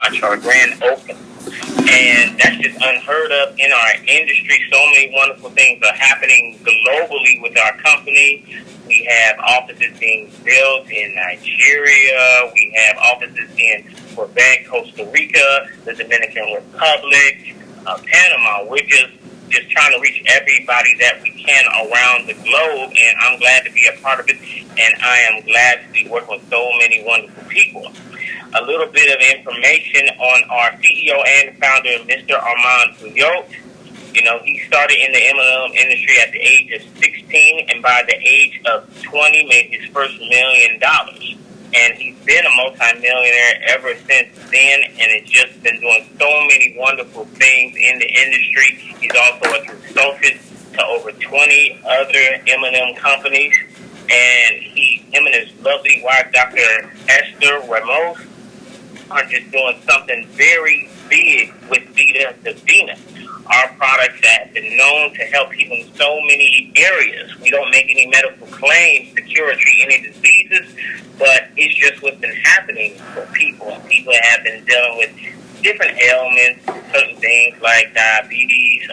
launch, our grand opening. And that's just unheard of in our industry. So many wonderful things are happening globally with our company. We have offices being built in Nigeria. We have offices in Quebec, Costa Rica, the Dominican Republic, Panama. We're just trying to reach everybody that we can around the globe, and I'm glad to be a part of it, and I am glad to be working with so many wonderful people. A little bit of information on our CEO and founder, Mr. Armand Floyd. You know, he started in the MLM industry at the age of 16, and by the age of 20 made his first $1 million. And he's been a multi-millionaire ever since then, and has just been doing so many wonderful things in the industry. He's also a consultant to over 20 other M&M companies, and him and his lovely wife, Dr. Esther Ramos, are just doing something very big with Vita Divina. Our products have been known to help people in so many areas. We don't make any medical claims to cure or treat any diseases, but it's just what's been happening for people. People have been dealing with different ailments, certain things like diabetes,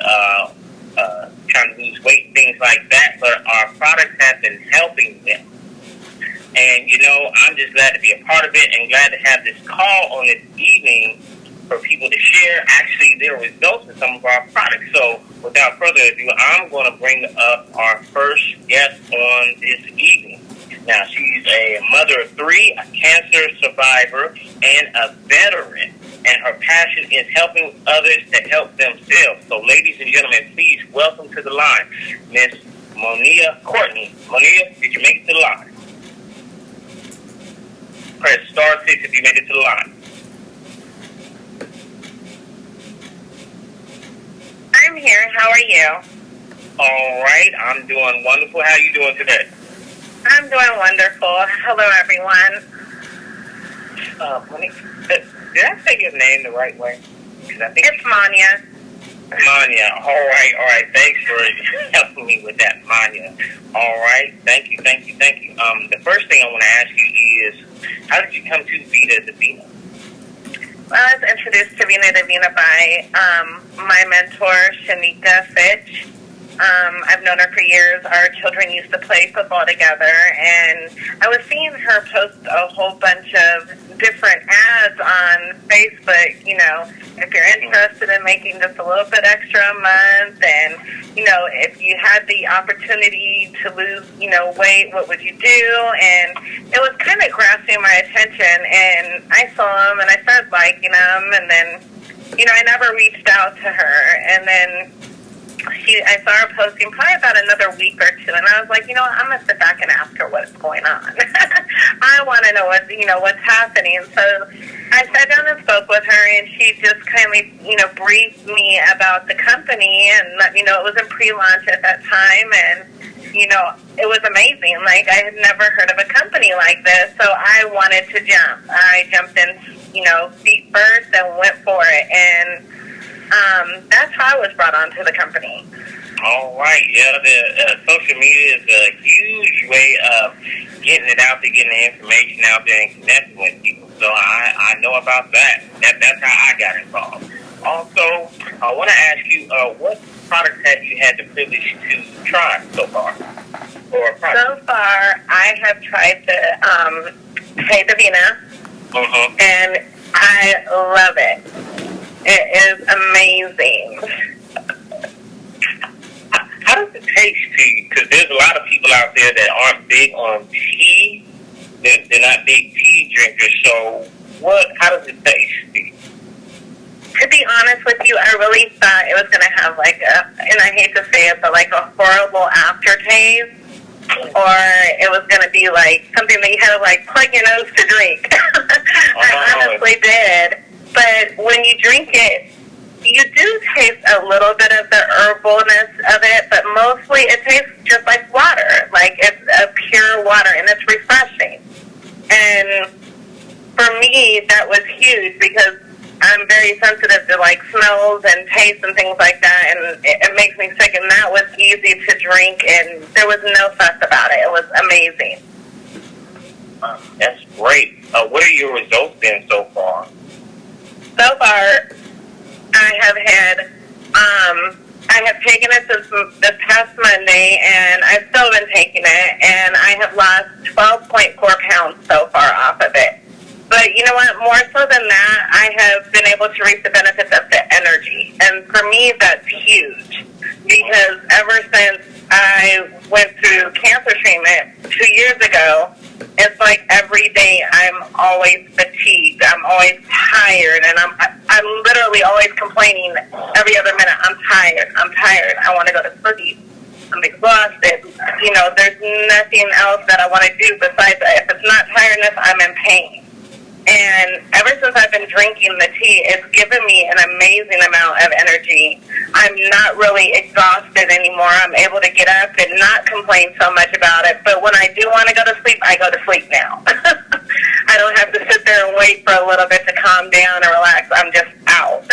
trying to lose weight, things like that, but our products have been helping them. And, you know, I'm just glad to be a part of it and glad to have this call on this evening for people to share actually their results with some of our products. So without further ado, I'm going to bring up our first guest on this evening. Now, she's a mother of 3, a cancer survivor, and a veteran. And her passion is helping others to help themselves. So ladies and gentlemen, please welcome to the line, Miss Monia Courtney. Monia, did you make it to the line? Press star 6 if you made it to the line. I'm here. How are you? All right. I'm doing wonderful. How are you doing today? I'm doing wonderful. Hello, everyone. Did I say your name the right way? I think it's Manya. Manya. All right. Thanks for helping me with that, Manya. All right. Thank you. The first thing I want to ask you is, how did you come to Vita Divina? Well, I was introduced to Vita Divina by my mentor, Shanika Fitch. I've known her for years. Our children used to play football together, and I was seeing her post a whole bunch of different ads on Facebook, you know, if you're interested in making just a little bit extra a month, and, you know, if you had the opportunity to lose, you know, weight, what would you do? And it was kind of grasping my attention, and I saw them, and I started liking them, and then, you know, I never reached out to her, and then I saw her posting probably about another week or two, and I was like, you know what, I'm going to sit back and ask her what's going on. I want to know what's happening. So I sat down and spoke with her, and she just kindly, you know, briefed me about the company and let me know it was in pre-launch at that time, and, you know, it was amazing. Like, I had never heard of a company like this, so I wanted to jump. I jumped in, you know, feet first and went for it, and that's how I was brought onto the company. All right, yeah, the social media is a huge way of getting it out there, getting the information out there, and connecting with people. So I know about that. That's how I got involved. Also, I want to ask you, what products have you had the privilege to try so far? So far, I have tried the TangDiva, and I love it. It is amazing. How does it taste to you? Because there's a lot of people out there that aren't big on tea. They're not big tea drinkers. So how does it taste to you? To be honest with you, I really thought it was going to have like and I hate to say it, but like a horrible aftertaste. Or it was going to be like something that you had to like plug your nose to drink. I honestly did. But when you drink it, you do taste a little bit of the herbalness of it, but mostly it tastes just like water. Like it's a pure water, and it's refreshing. And for me, that was huge because I'm very sensitive to like smells and tastes and things like that, and it makes me sick. And that was easy to drink, and there was no fuss about it. It was amazing. That's great. What are your results been so far? so far, I have taken it since this past Monday, and I've still been taking it, and I have lost 12.4 pounds so far off of it. But you know what? More so than that, I have been able to reap the benefits of the energy. And for me, that's huge. Because ever since I went through cancer treatment 2 years ago, it's like every day I'm always fatigued. I'm always tired. And I'm literally always complaining every other minute. I'm tired. I want to go to sleep. I'm exhausted. You know, there's nothing else that I want to do besides that. If it's not tiredness, I'm in pain. And ever since I've been drinking the tea, it's given me an amazing amount of energy. I'm not really exhausted anymore. I'm able to get up and not complain so much about it. But when I do want to go to sleep, I go to sleep now. I don't have to sit there and wait for a little bit to calm down and relax. I'm just out.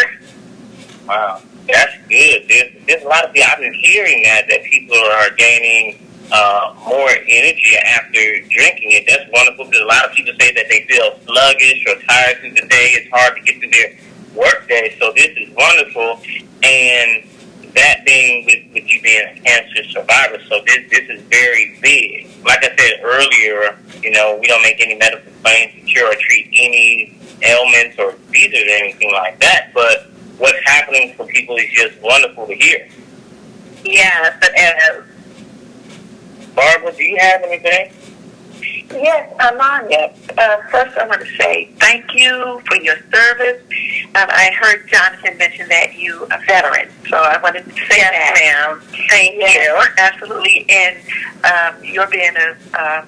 Wow, that's good. There's a lot of people, I've been hearing that people are gaining more energy after drinking it. That's wonderful, because a lot of people say that they feel sluggish or tired through the day. It's hard to get through their work day. So this is wonderful. And that being with you being a cancer survivor, so this is very big. Like I said earlier, you know, we don't make any medical claims to cure or treat any ailments or diseases or anything like that. But what's happening for people is just wonderful to hear. Yes, it is. Barbara, do you have anything? Yes, Amanya. First, I want to say thank you for your service. I heard Jonathan mention that you are a veteran, so I wanted to say that. Yes, ma'am. Thank you. Absolutely. And you're being a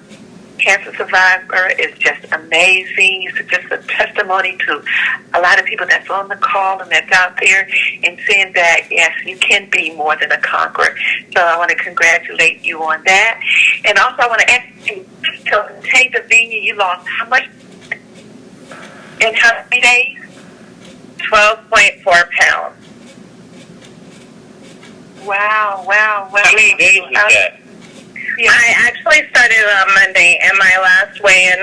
cancer survivor is just amazing. It's just a testimony to a lot of people that's on the call and that's out there, and saying that, yes, you can be more than a conqueror. So I want to congratulate you on that. And also I want to ask you, so TangDiva, you lost how much in how many days? 12.4 pounds. Wow. How many days was that? Yeah. I actually started on Monday, and my last weigh-in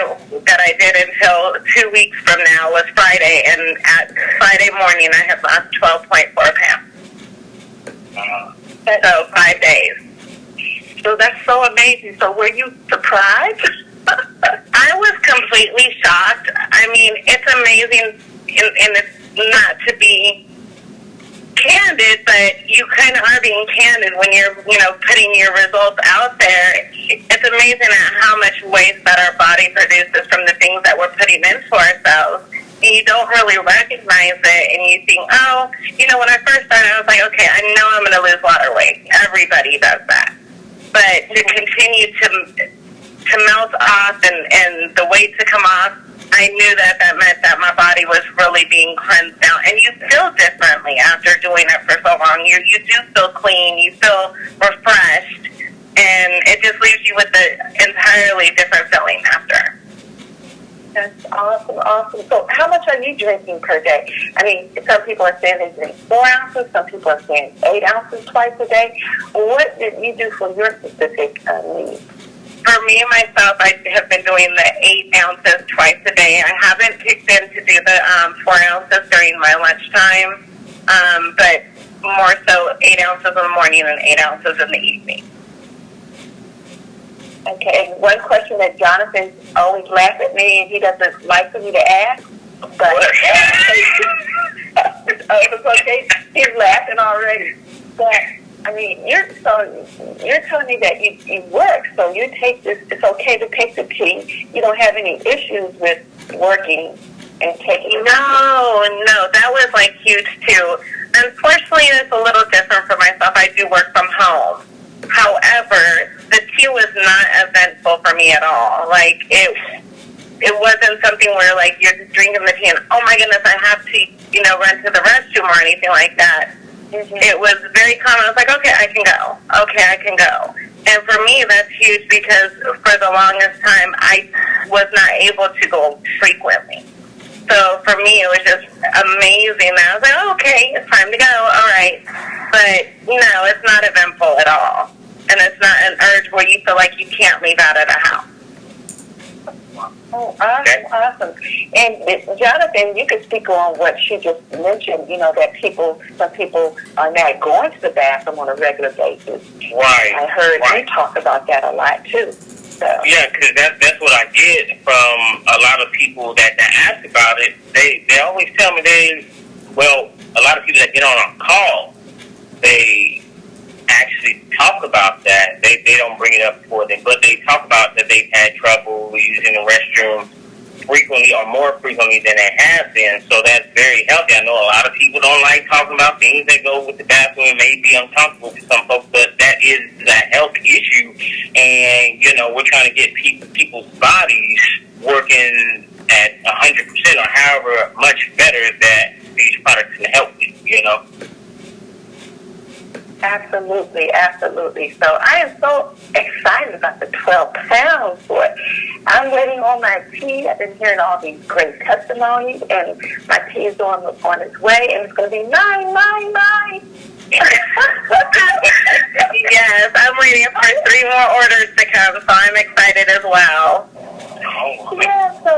that I did until 2 weeks from now was Friday, and at Friday morning I had lost 12.4 pounds. So 5 days. So that's so amazing. So were you surprised? I was completely shocked. I mean, it's amazing, and it's not to be candid, but you kind of are being candid when you're, putting your results out there. It's amazing at how much waste that our body produces from the things that we're putting into ourselves. And you don't really recognize it, and you think, when I first started, I was like, okay, I know I'm going to lose water weight. Everybody does that. But to continue to melt off and the weight to come off, I knew that meant that my body was really being cleansed out. And you feel differently after doing it for so long. You do feel clean. You feel refreshed. And it just leaves you with an entirely different feeling after. That's awesome. So how much are you drinking per day? I mean, some people are saying they drink 4 ounces. Some people are saying 8 ounces twice a day. What did you do for your specific needs? For me, myself, I have been doing the 8 ounces twice a day. I haven't kicked in to do the 4 ounces during my lunchtime, but more so 8 ounces in the morning and 8 ounces in the evening. Okay, and one question that Jonathan always laughs at me, and he doesn't like for me to ask, but it's okay. He's laughing already. But I mean, you're telling me that you work, so you take this. It's okay to take the tea. You don't have any issues with working and taking. No, that was like huge too. Unfortunately, it's a little different for myself. I do work from home. However, the tea was not eventful for me at all. Like it wasn't something where like you're drinking the tea and oh my goodness, I have to run to the restroom or anything like that. Mm-hmm. It was very common. I was like, okay, I can go. And for me, that's huge because for the longest time, I was not able to go frequently. So for me, it was just amazing. I was like, oh, okay, it's time to go. All right. But no, it's not eventful at all. And it's not an urge where you feel like you can't leave out of the house. Oh, awesome, awesome. And Jonathan, you could speak on what she just mentioned, that some people are not going to the bathroom on a regular basis. Right. I heard you talk about that a lot, too. So. Yeah, because that's what I get from a lot of people that ask about it. They always tell me a lot of people that get on a call, they actually talk about that. They don't bring it up for them, but they talk about that they've had trouble using the restroom frequently or more frequently than they have been. So that's very healthy. I know a lot of people don't like talking about things that go with the bathroom. It may be uncomfortable to some folks, but that is a health issue. And, we're trying to get people's bodies working at 100% or however much better that these products can help with, Absolutely, absolutely. So I am so excited about the 12 pounds for it. I'm waiting on my tea. I've been hearing all these great testimonies, and my tea is on its way, and it's going to be mine. Yes, I'm waiting for 3 more orders to come, so I'm excited as well. Yeah, so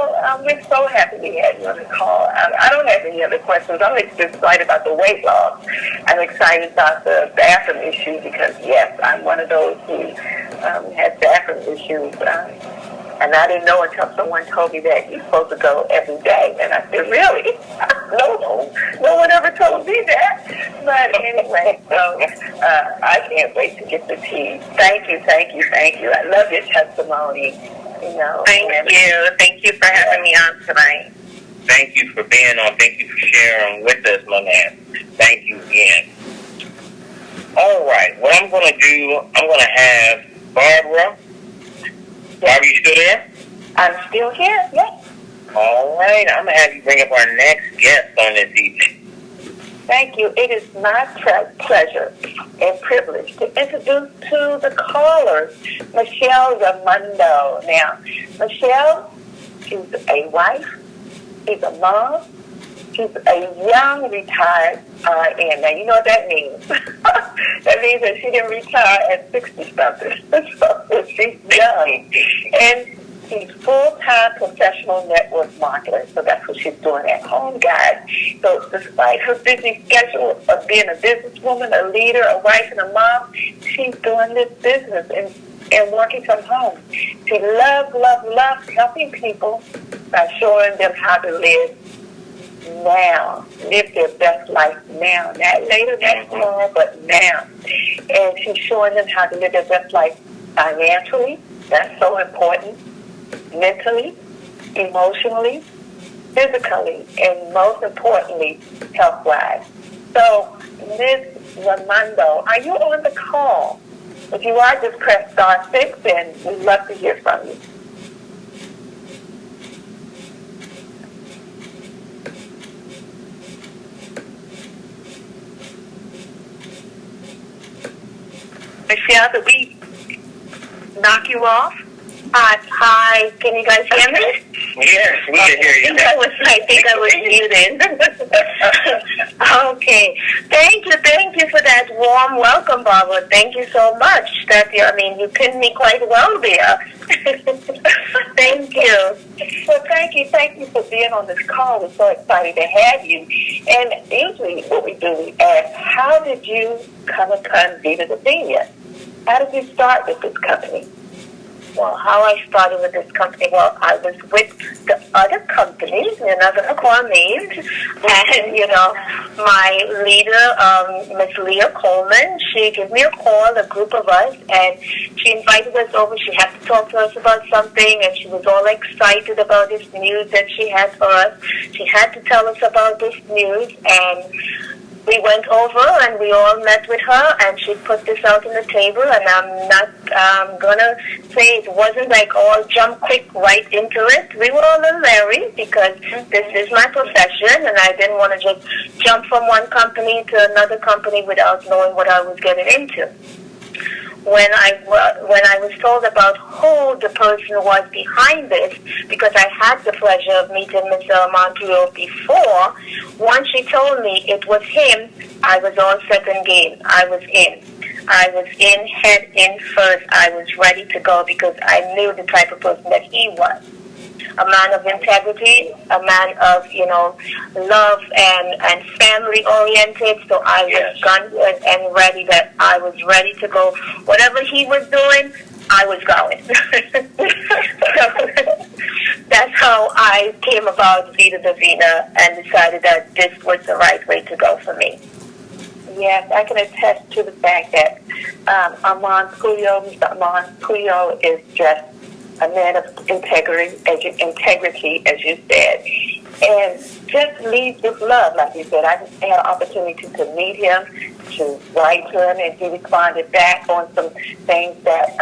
we're so happy we had you on the call. I don't have any other questions. I'm just excited about the weight loss. I'm excited about the bathroom issue because, yes, I'm one of those who has bathroom issues. And I didn't know until someone told me that you're supposed to go every day. And I said, really? No one ever told me that. But anyway, so I can't wait to get the tea. Thank you. I love your testimony. Thank you for having me on tonight. Thank you for being on. Thank you for sharing with us, my man. Thank you again. All right, what I'm going to do, I'm going to have Barbara. Barbara, you still there? I'm still here, yes. All right, I'm going to have you bring up our next guest on this evening. Thank you. It is my pleasure and privilege to introduce to the callers Michelle Raimondo. Now, Michelle is a wife, she's a mom, she's a young retired RN. Now, you know what that means. That means that she didn't retire at 60-something. So she's young. And she's full-time professional network marketer, so that's what she's doing at home, guys. So despite her busy schedule of being a businesswoman, a leader, a wife, and a mom, she's doing this business and working from home. She loves helping people by showing them how to live now, live their best life now. Not later, not tomorrow, but now. And she's showing them how to live their best life financially. That's so important. Mentally, emotionally, physically, and most importantly, health-wise. So, Ms. Raimondo, are you on the call? If you are, just press *6, and we'd love to hear from you. Michelle, did we knock you off? Hi, can you guys hear me? Yes, we can hear you. I think I was muted. Okay. Thank you for that warm welcome, Barbara. Thank you so much. You pinned me quite well there. Thank you. Well, thank you for being on this call. We're so excited to have you. And usually what we do, we ask, how did you come upon TangDiva? How did you start with this company? Well, how I started with this company, I was with the other companies, and I'm not going to call names, and, my leader, Miss Leah Coleman, she gave me a call, a group of us, and she invited us over. She had to talk to us about something, and she was all excited about this news that she had for us. She had to tell us about this news, and we went over and we all met with her, and she put this out on the table, and I'm not going to say it wasn't like all jump quick right into it. We were all a little leery because this is my profession, and I didn't want to just jump from one company to another company without knowing what I was getting into. When I was told about who the person was behind this, because I had the pleasure of meeting Mr. Montiel before, once she told me it was him, I was all set and game. I was in, head in first. I was ready to go because I knew the type of person that he was. a man of integrity, a man of, love and family oriented. So I was gun and ready, that I was ready to go. Whatever he was doing, I was going. So that's how I came about Vita Divina and decided that this was the right way to go for me. Yes, I can attest to the fact that Mr. Armand Puyo is just a man of integrity, as you said, and just leads with love, like you said. I just had an opportunity to meet him, to write to him, and he responded back on some things that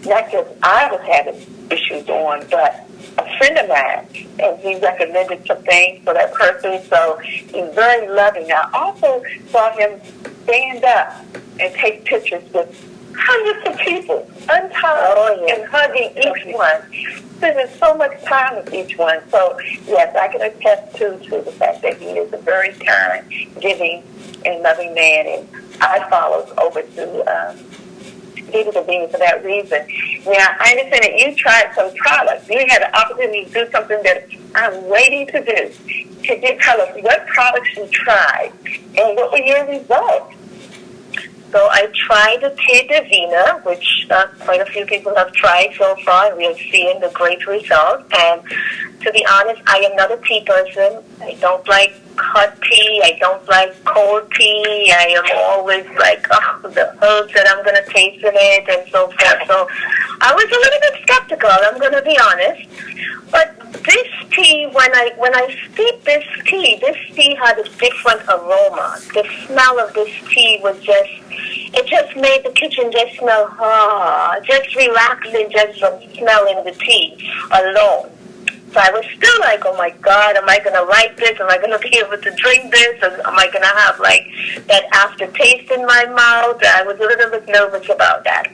not just I was having issues on, but a friend of mine, and he recommended some things for that person, so he's very loving. I also saw him stand up and take pictures with hundreds of people, untied, and hugging each one, spending so much time with each one. So, yes, I can attest to the fact that he is a very kind, giving, and loving man, and I followed over to Vita Divina for that reason. Now, I understand that you tried some products. You had an opportunity to do something that I'm waiting to do. Could you tell us what products you tried and what were your results? So I tried the TangDiva, which quite a few people have tried so far, and we are seeing the great results. And to be honest, I am not a tea person. I don't like hot tea. I don't like cold tea. I am always like, the herbs that I'm going to taste in it and so forth. So I was a little bit skeptical, I'm going to be honest. But this tea, when I steeped this tea had a different aroma. The smell of this tea was it just made the kitchen just smell, just relaxing just from smelling the tea alone. So I was still like, oh my God, am I going to like this? Am I going to be able to drink this? Or am I going to have like that aftertaste in my mouth? I was a little bit nervous about that.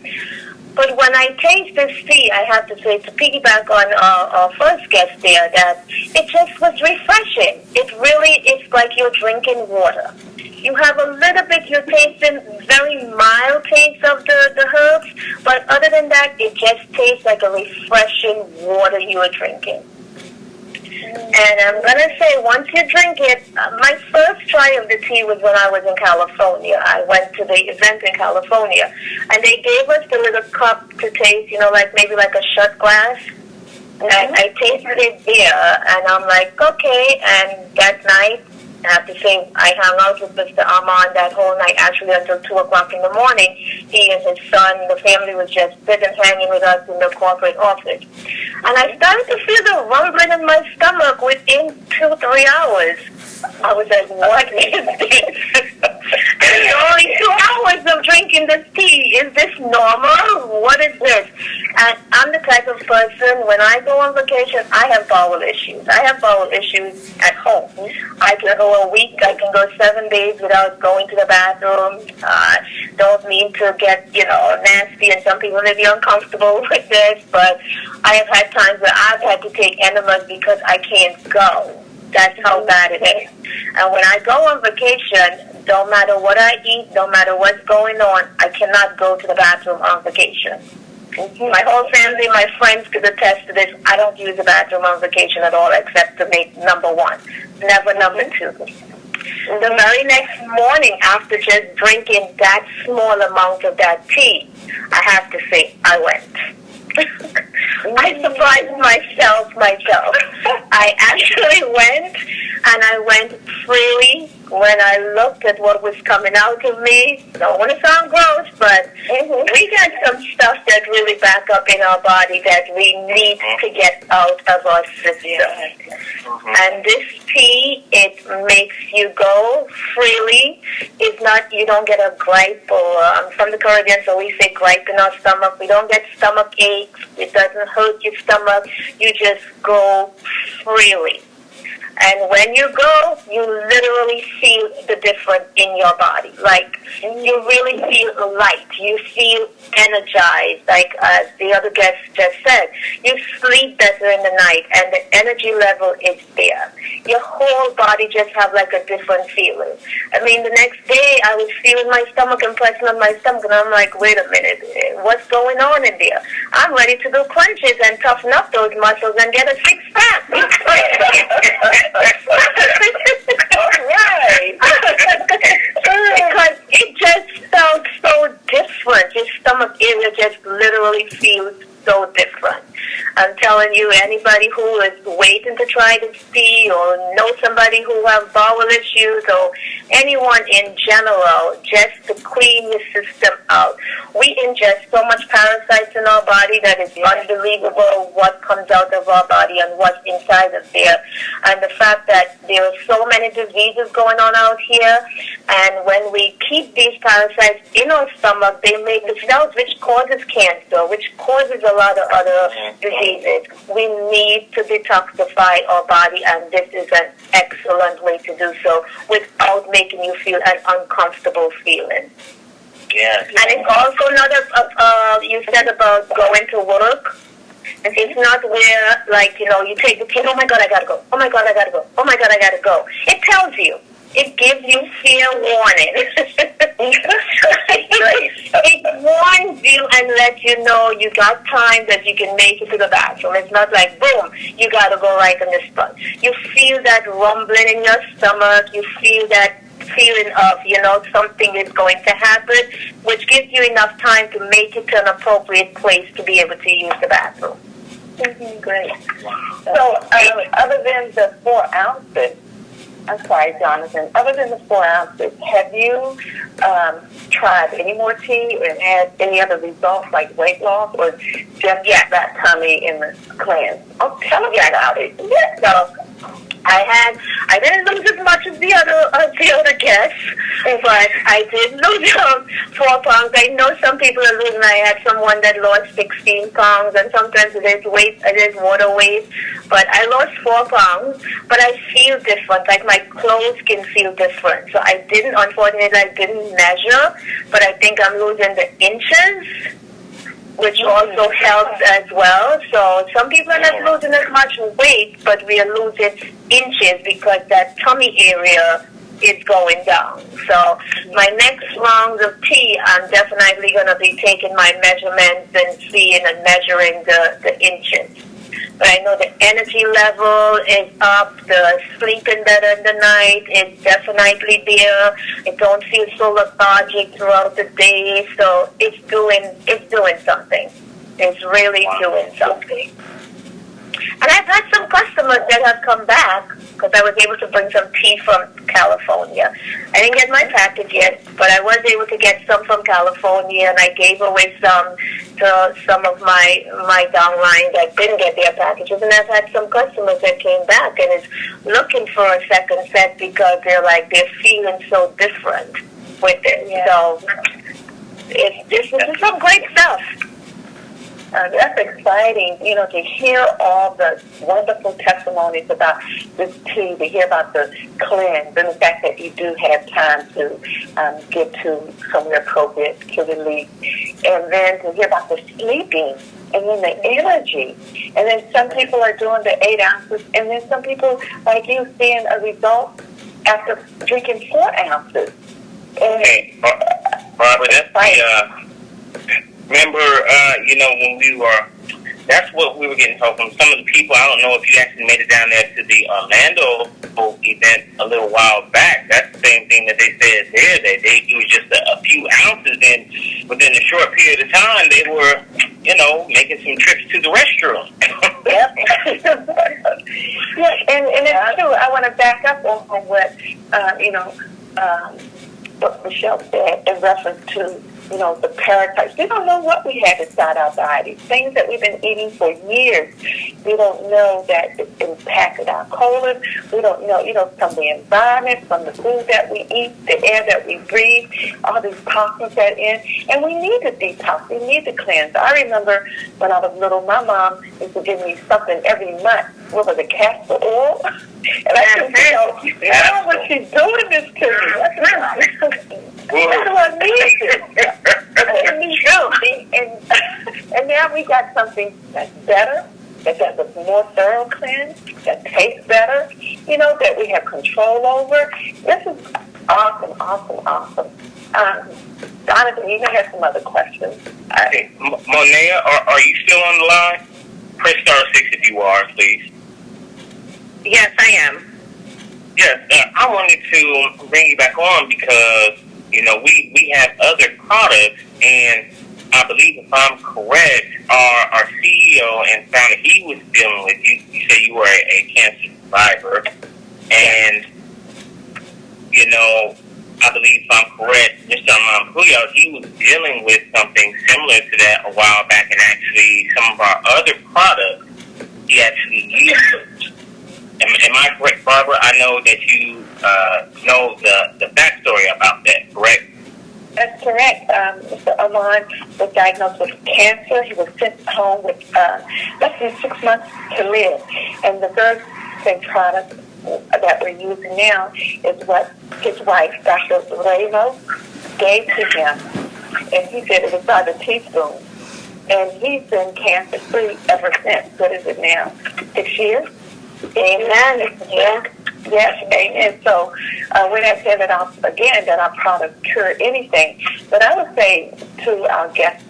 But when I taste this tea, I have to say, to piggyback on our first guest there, that it just was refreshing. It really is like you're drinking water. You have a little bit, you're tasting very mild taste of the herbs, but other than that, it just tastes like a refreshing water you are drinking. And I'm going to say, once you drink it, my first try of the tea was when I was in California. I went to the event in California, and they gave us the little cup to taste, maybe like a shot glass. And I tasted it there, and I'm like, okay. And that night, I have to say, I hung out with Mr. Armand that whole night, actually until 2 o'clock in the morning. He and his son, the family was just sitting, hanging with us in the corporate office. And I started to feel the rumbling in my stomach within 2-3 hours. I was like, what is this? It's only 2 hours of drinking this tea. Is this normal? What is this? And I'm the type of person, when I go on vacation, I have bowel issues. I have bowel issues at home. I can go a week, I can go 7 days without going to the bathroom. Don't mean to get, nasty, and some people may be uncomfortable with this, but I have had times where I've had to take enemas because I can't go. That's how bad it is. And when I go on vacation, don't matter what I eat, no matter what's going on, I cannot go to the bathroom on vacation. My whole family, my friends could attest to this. I don't use the bathroom on vacation at all except to make number one, never number two. The very next morning, after just drinking that small amount of that tea, I have to say, I went. I surprised myself. I actually went, and I went freely. When I looked at what was coming out of me, don't want to sound gross, but we got some stuff that really back up in our body that we need to get out of our system. And this tea, it makes you go freely. It's not, you don't get a gripe, or I'm from the Caribbean, so we say gripe in our stomach. We don't get stomach aches. It doesn't hurt your stomach. You just go freely. And when you go, you literally feel the difference in your body. Like, you really feel light. You feel energized. Like the other guest just said, you sleep better in the night, and the energy level is there. Your whole body just have like a different feeling. I mean, the next day, I was feeling my stomach and pressing on my stomach, and I'm like, wait a minute, what's going on in there? I'm ready to do crunches and toughen up those muscles and get a six-pack. Right. Because it just felt so different. Your stomach area just literally feels so different. I'm telling you, anybody who is waiting to try to pee or know somebody who has bowel issues or anyone in general, just to clean your system out. We ingest so much parasites in our body that it's unbelievable what comes out of our body and what's inside of there. And the fact that there are so many diseases going on out here, and when we keep these parasites in our stomach, they make the cells, which causes cancer, which causes a lot of other diseases. We need to detoxify our body, and this is an excellent way to do so without making you feel an uncomfortable feeling. Yeah. And it's also not you said about going to work. It's not where, like, you know, you take the kid, oh my God, I gotta go. Oh my God, I gotta go. Oh my God, I gotta go. It tells you. It gives you fair warning. It warns you and lets you know you got time that you can make it to the bathroom. It's not like, boom, you got to go right on the spot. You feel that rumbling in your stomach. You feel that feeling of, you know, something is going to happen, which gives you enough time to make it to an appropriate place to be able to use the bathroom. Great. So, other than the 4 ounces, I'm sorry, Jonathan. Other than the 4 ounces, have you tried any more tea and had any other results like weight loss, or just that tummy in the cleanse? Oh, tell us about it. Yeah, so I didn't lose as much as the other guests, but I did lose 4 pounds. I know some people are losing. I had someone that lost 16 pounds, and sometimes it is water weight. But I lost 4 pounds, but I feel different. Like my clothes can feel different. So unfortunately, I didn't measure, but I think I'm losing the inches, which also helps as well. So some people are not losing as much weight, but we are losing inches because that tummy area is going down. So my next round of tea, I'm definitely going to be taking my measurements and seeing and measuring the inches. But I know the energy level is up, the sleeping better in the night is definitely there. I don't feel so lethargic throughout the day, so it's doing something. It's really doing something. And I've had some customers that have come back because I was able to bring some tea from California. I didn't get my package yet, but I was able to get some from California, and I gave away some to some of my downline that didn't get their packages. And I've had some customers that came back and is looking for a second set because they're feeling so different with it. Yeah. So this is some great stuff. That's exciting, to hear all the wonderful testimonies about this tea, to hear about the cleanse, and the fact that you do have time to get to somewhere appropriate to relief, and then to hear about the sleeping, and then the energy. And then some people are doing the 8 ounces, and then some people, like you, seeing a result after drinking 4 ounces. Okay, Barbara, remember, when we were, that's what we were getting told from some of the people. I don't know if you actually made it down there to the Orlando event a little while back. That's the same thing that they said there, that it was just a few ounces, and within a short period of time, they were, making some trips to the restroom. Yep. Yeah, and it's true. I want to back up on what, what Michelle said in reference to the parasites. We don't know what we have inside our bodies. Things that we've been eating for years. We don't know that it's impacted our colon. We don't know, from the environment, from the food that we eat, the air that we breathe, all these toxins that in. And we need to detox. We need to cleanse. I remember when I was little, my mom used to give me something every month. What was it, castor oil? And I couldn't Mom, what she's doing this to me. That's what I need. And now we got something that's better, that has a more thorough cleanse, that tastes better, that we have control over. This is awesome. Jonathan, you may have some other questions. Hey, Monea, are you still on the line? Press star 6 if you are, please. Yes, I am. Yes, I wanted to bring you back on because, we have other products, and I believe, if I'm correct, our CEO and founder, he was dealing with, you say you were a cancer survivor, and, I believe, if I'm correct, Mr. Amampuyo, he was dealing with something similar to that a while back, and actually some of our other products he actually used. Am I correct, Barbara? I know that you know the backstory about that, correct? That's correct. Mr. Amon was diagnosed with cancer. He was sent home with less than 6 months to live. And the very same product that we're using now is what his wife, Dr. Ramos, gave to him. And he said it was by the teaspoon. And he's been cancer-free ever since. What is it now? 6 years? Amen. Yeah. Yes, amen. So we're not saying that our product cure anything, but I would say to our guests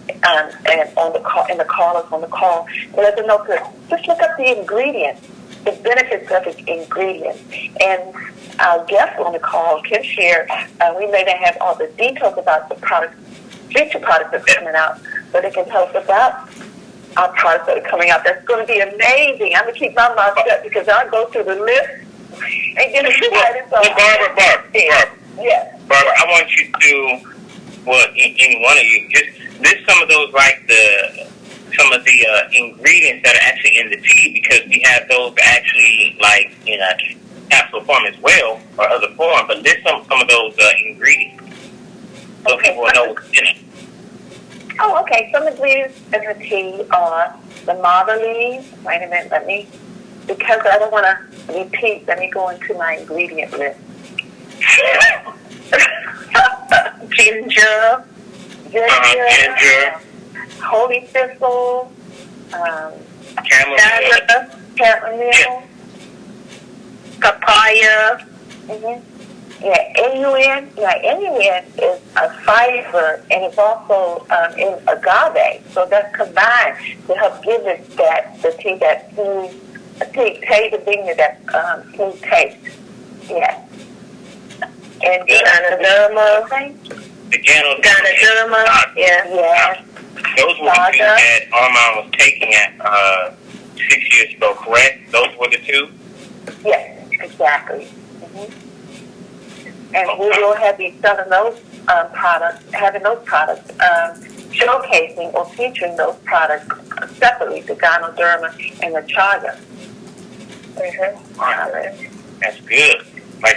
and on the call, and the callers on the call, let them know to just look up the ingredients, the benefits of the ingredients, and our guests on the call can share. We may not have all the details about the product, future products that's coming out, but it can tell us about our products that are coming out. That's going to be amazing. I'm going to keep my mouth shut because I'll go through the list and get excited. Barbara. Yes. Barbara, I want you to, any one of you, just list some of those, some of the ingredients that are actually in the tea, because we have those actually in a capsule form as well, or other form, but list some of those ingredients so people will know what's in it. Oh, okay. Some ingredients in the tea are the marva leaves. Wait a minute, because I don't want to repeat, let me go into my ingredient list. Ginger, holy thistle, chamomile, papaya. Mm-hmm. Inulin. Inulin is a fiber, and it's also in agave. So that's combined to help give it the tea that smooth taste, that smooth taste. Yeah. And Ganoderma. The Ganoderma. Yeah. Those were the two that Armand was taking at 6 years ago, correct? Those were the two? Yes, exactly. Mm-hmm. And we will be selling those products, showcasing or featuring those products separately, the Ganoderma and the Chaga. Mm-hmm. That's good.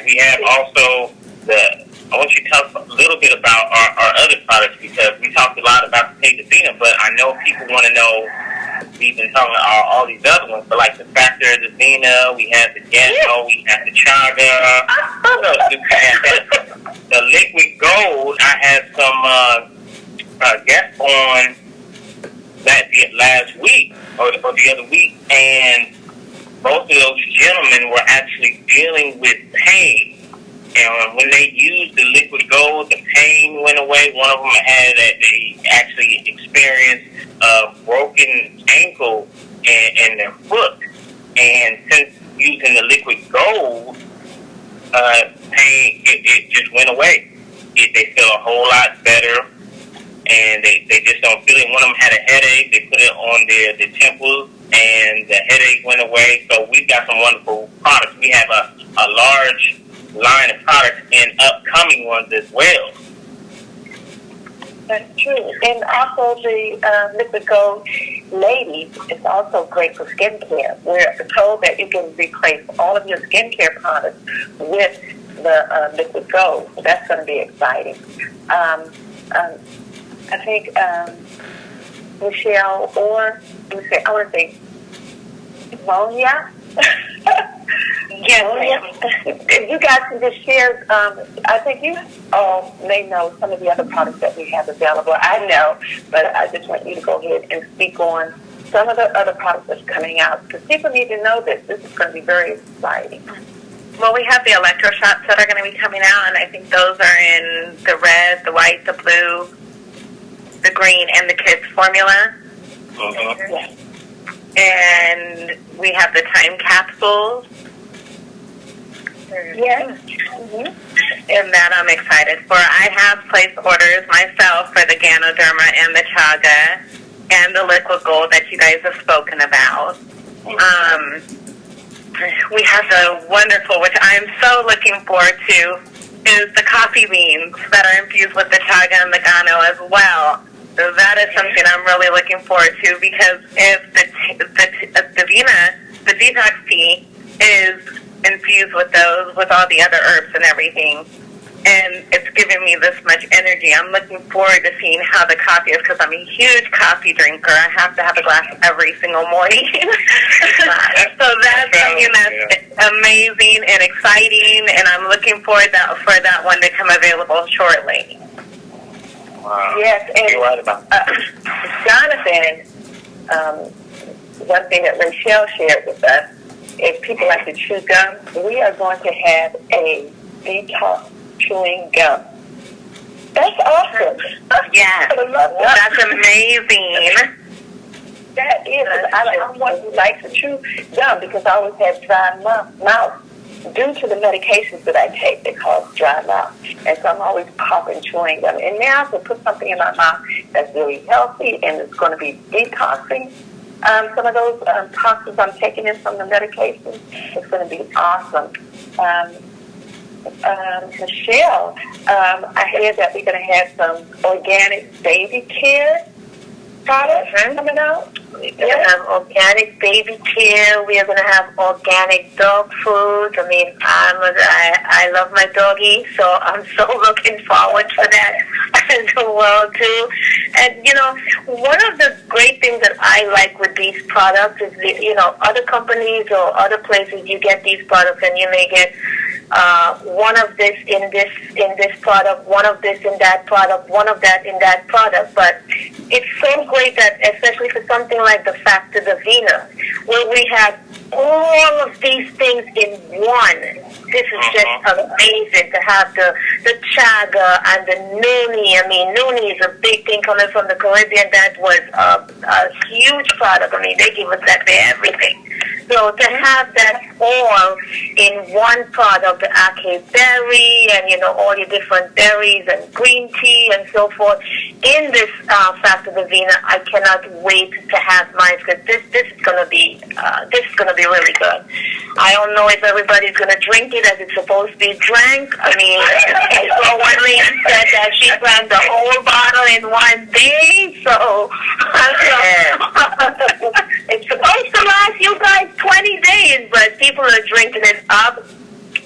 We have also I want you to talk a little bit about our other products, because we talked a lot about the TangDiva, but I know people want to know, we've been talking about all these other ones, but the Factor of the Vina, we have the Gano, we have the Chaga, the Liquid Gold. I had some guests on last week or the other week, and both of those gentlemen were actually dealing with pain. And when they used the Liquid Gold, the pain went away. One of them they actually experienced a broken ankle and their foot. And since using the Liquid Gold, pain, it just went away. They feel a whole lot better, and they just don't feel it. One of them had a headache. They put it on their temples, and the headache went away. So we've got some wonderful products. We have a large line of products and upcoming ones as well. That's true. And also the Liquid Gold Lady is also great for skincare. We're told that you can replace all of your skincare products with the Liquid Gold. So that's going to be exciting. I think Michelle, or I want to say Monia. Yes, If you guys can just share, I think you all may know some of the other products that we have available. I know, but I just want you to go ahead and speak on some of the other products that's coming out, because people need to know this. This is going to be very exciting. Well, we have the electroshots that are going to be coming out, and I think those are in the red, the white, the blue, the green, and the kids formula. Yes. And we have the time capsules. Yes. Mm-hmm. And that I'm excited for. I have placed orders myself for the Ganoderma and the Chaga and the Liquid Gold that you guys have spoken about. We have the wonderful, which I'm so looking forward to, is the coffee beans that are infused with the Chaga and the Gano as well. So that is something I'm really looking forward to, because if the Vina, the detox tea, is infused with those, with all the other herbs and everything, and it's giving me this much energy, I'm looking forward to seeing how the coffee is, because I'm a huge coffee drinker. I have to have a glass every single morning. So that's something that's amazing and exciting, and I'm looking forward for that one to come available shortly. Wow. Yes, and You're right about Jonathan, one thing that Rachel shared with us, if people like to chew gum, we are going to have a detox chewing gum. That's awesome. Yes, I love that. that's amazing. That is. I'm one who likes to chew gum because I always have dry mouth due to the medications that I take that cause dry mouth. And so I'm always popping chewing gum. And now to put something in my mouth that's really healthy and it's going to be detoxing some of those toxins I'm taking in from the medications, it's going to be awesome. Michelle, I hear that we're going to have some organic baby care products coming out. We're going to have organic baby care. We are going to have organic dog food. I mean, I love my doggy, so I'm so looking forward to that as well, too. And, you know, one of the great things that I like with these products is, other companies or other places you get these products and you may get one of this in this product, one of this in that product, one of that in that product. But it's so great that, especially for something like the Factor Divina, where we have all of these things in one. This is just amazing to have the chaga and the nuni. I mean, nuni is a big thing coming from the Caribbean. That was a huge product. I mean, they give us that for everything. So to have that all in one product, the acai berry and, all your different berries and green tea and so forth, in this Factor Divina, I cannot wait to have mine, because this is going to be really good. I don't know if everybody's going to drink it as it's supposed to be drank. I mean, so one lady said that she drank the whole bottle in one day, so it's supposed to last you guys 20 days, but people are drinking it up.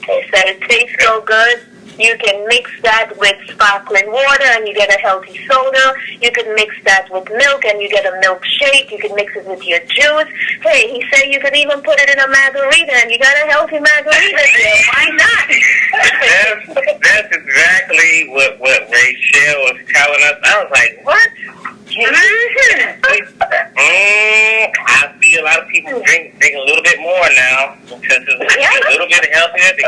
They said it tastes so good. You can mix that with sparkling water and you get a healthy soda. You can mix that with milk and you get a milkshake. You can mix it with your juice. Hey, he said you could even put it in a margarita and you got a healthy margarita there. Why not? That's exactly what Rachel was telling us. I was like, what? I see a lot of people drink a little bit more now because it's a little bit healthier.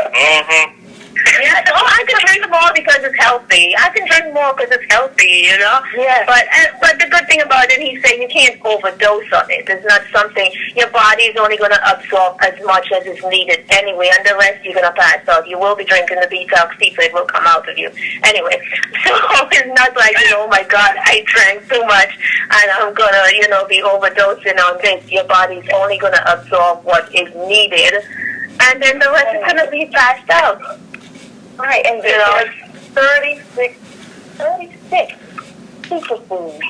Yeah, so I can drink more because it's healthy. I can drink more because it's healthy, Yeah. But the good thing about it, he's saying you can't overdose on it. It's not something, your body is only going to absorb as much as is needed anyway, and the rest you're going to pass out. You will be drinking the detox tea, so it will come out of you. Anyway, so it's not like, oh my God, I drank too much and I'm going to, be overdosing on this. Your body's only going to absorb what is needed, and then the rest is going to be passed out. Right, and there's 36 superfoods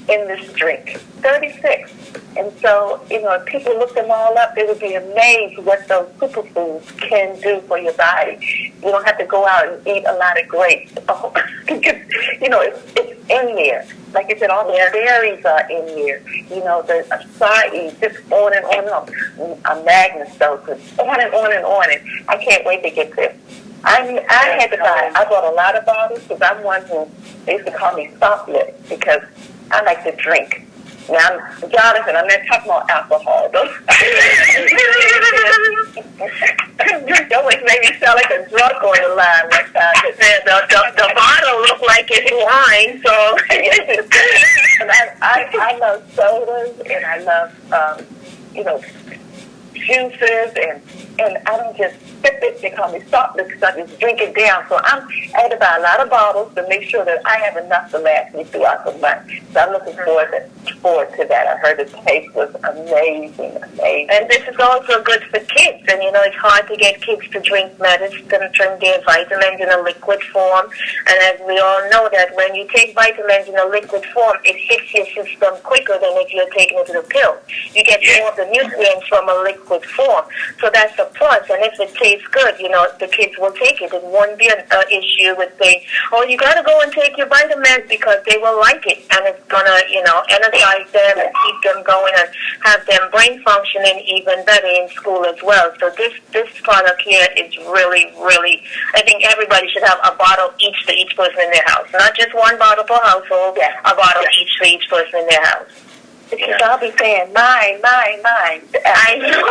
in this drink. 36. And so, if people look them all up, they would be amazed what those superfoods can do for your body. You don't have to go out and eat a lot of grapes. It's in there. Like I said, all the berries are in there. The acai, just on and on and on. A Magnus, so good. On and on and on. And I can't wait to get this. I had to buy. I bought a lot of bottles because I'm one who they used to call me soft lip because I like to drink. Now, Jonathan, I'm not talking about alcohol. Don't always make me sound like a drunk on the line. Like the bottle looked like it's wine, so and I love sodas and I love juices and I don't just sip it. They call me soft because I just drink it down. So I had to buy a lot of bottles to make sure that I have enough to last me throughout the month. So I'm looking forward to that. I heard the taste was amazing. And this is also good for kids. And it's hard to get kids to drink medicine, drink their vitamins in a liquid form. And as we all know that when you take vitamins in a liquid form, it hits your system quicker than if you're taking it in a pill. You get more of the nutrients from a liquid form. So that's a plus. And if it tastes good, the kids will take it. It won't be an issue with saying, oh, you got to go and take your vitamins because they will like it. And it's going to, energize them and keep them going and have them brain functioning even better in school as well. So this product here is really, really, I think everybody should have a bottle each for each person in their house. Not just one bottle per household, a bottle each for each person in their house. Because I'll be saying, mine. I know.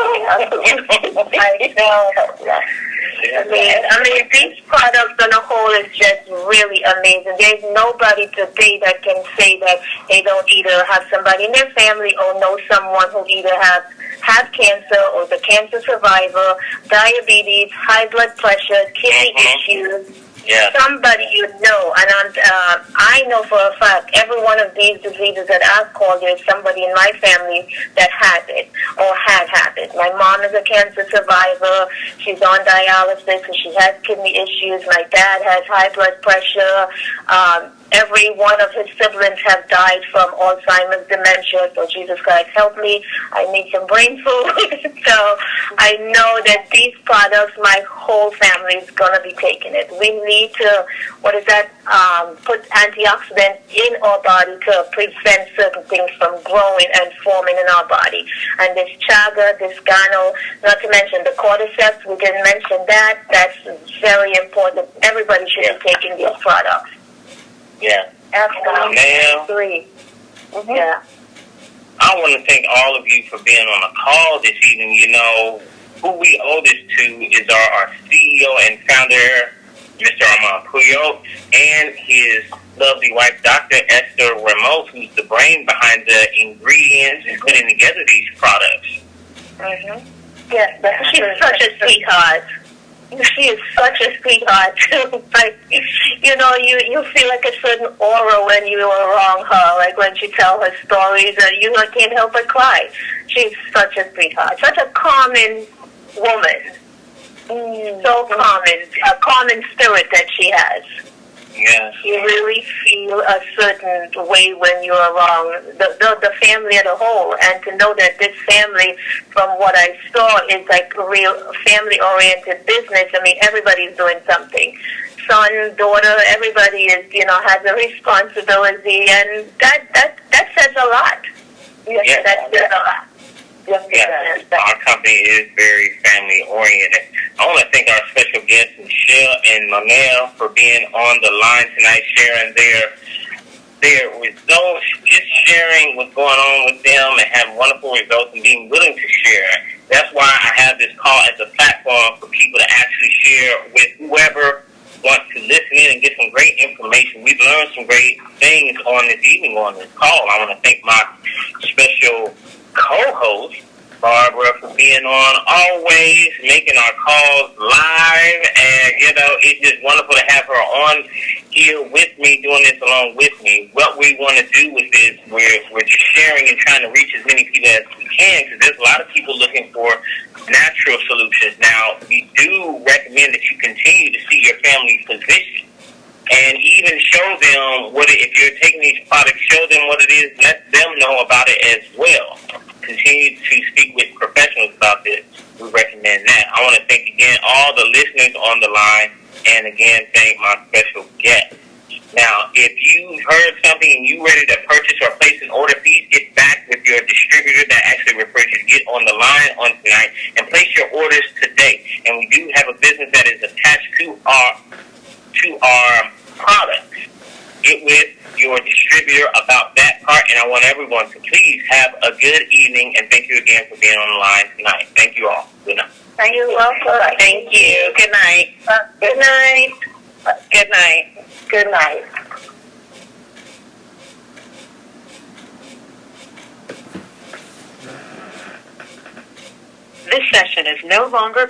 I mean, these products on the whole is just really amazing. There's nobody today that can say that they don't either have somebody in their family or know someone who either have cancer or the cancer survivor, diabetes, high blood pressure, kidney issues. Yeah. Somebody you know, and I know for a fact every one of these diseases that I've called, there's somebody in my family that has it or had it. My mom is a cancer survivor. She's on dialysis and she has kidney issues. My dad has high blood pressure. Every one of his siblings have died from Alzheimer's, dementia. So Jesus Christ, help me. I need some brain food. So I know that these products, my whole family is going to be taking it. We need to, put antioxidants in our body to prevent certain things from growing and forming in our body. And this chaga, this gano, not to mention the cordyceps, we didn't mention that. That's very important. Everybody should be taking these products. Yeah. Absolutely. Now, Yeah. I want to thank all of you for being on the call this evening. Who we owe this to is our CEO and founder, Mr. Armand Puyol, and his lovely wife, Dr. Esther Ramos, who's the brain behind the ingredients and putting together these products. Yes, she's such a sweetheart. She is such a sweetheart, too. Like, you feel like a certain aura when you are around her, like when she tells her stories, and you can't help but cry. She's such a sweetheart, such a calming woman. So calming, a calming spirit that she has. Yes. You really feel a certain way when you're around the family as a whole, and to know that this family, from what I saw, is like a real family-oriented business. I mean, everybody's doing something. Son, daughter, everybody is, has a responsibility, and that says a lot. Yes. That says a lot. Yes, our company is very family-oriented. I want to thank our special guests, Michelle and Manel, for being on the line tonight, sharing their results, just sharing what's going on with them and having wonderful results and being willing to share. That's why I have this call as a platform for people to actually share with whoever wants to listen in and get some great information. We've learned some great things on this evening on this call. I want to thank my special co-host, Barbara, for being on, always making our calls live, and it's just wonderful to have her on here with me, doing this along with me. What we want to do with this, we're just sharing and trying to reach as many people as we can, because there's a lot of people looking for natural solutions. Now, we do recommend that you continue to see your family physician and even show them if you're taking these products, show them what it is, let them know about it as well. Continue to speak with professionals about this. We recommend that. I want to thank again all the listeners on the line, and again thank my special guest. Now, if you heard something and you ready to purchase or place an order, please get back with your distributor that actually refers you to get on the line on tonight and place your orders today. And we do have a business that is attached to our products. Get with your distributor about that part, and I want everyone to please have a good evening, and thank you again for being on the line tonight. Thank you all. Good night. Thank you also. Thank you. Good night. Good night. Good night. Good night. This session is no longer